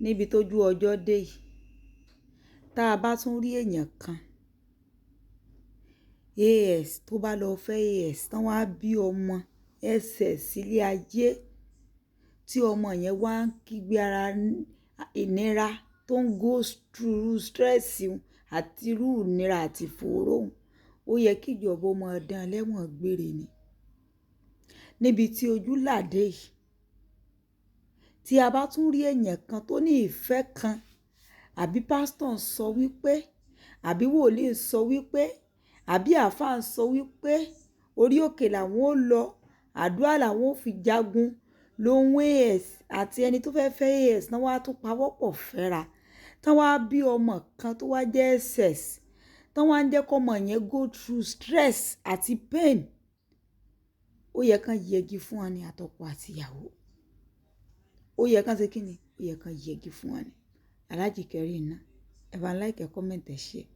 níbi tójú ọjọ́ dé yìí tá a bá tún rí èèyàn kan AS tó bá lọ fẹ́ AS tán wá bí ọmọ SS sílé ayé tí ọmọ yẹn wá ń kígbe ara ìnira tó ń go through stress àti irú ìnira àti ìfòòró ó yẹ kí ìjọba ọmọ dán lẹ́wọ̀n gbére ni níbi tí ojú làdé yìí tí a bá tún rí èèyàn kan tó ní ìfẹ́ kan àbí pásítọ̀ ń sọ wípé àbí wòlíì ń sọ wípé àbí àáfàá ń sọ wípé orí òkè làwọn ó lọ àdúrà làwọn ó fi jagun lóhun AS àti ẹni tó fẹ́ fẹ́ AS náà wá tún pawọ́pọ̀ fẹ́ra tán wá bí ọmọ kan tó wá jẹ́ SS tán wá ń jẹ́ kọ́mọ yẹn go through stress àti pain ó yẹ kán yẹgi fún wọn ní àtọkọ àtìyàwó ó yẹ kán ṣe kí ni ó yẹ kán yẹgi fún wọn ní Alhaji Kareem náà ẹ bá like ẹ comment ẹ share.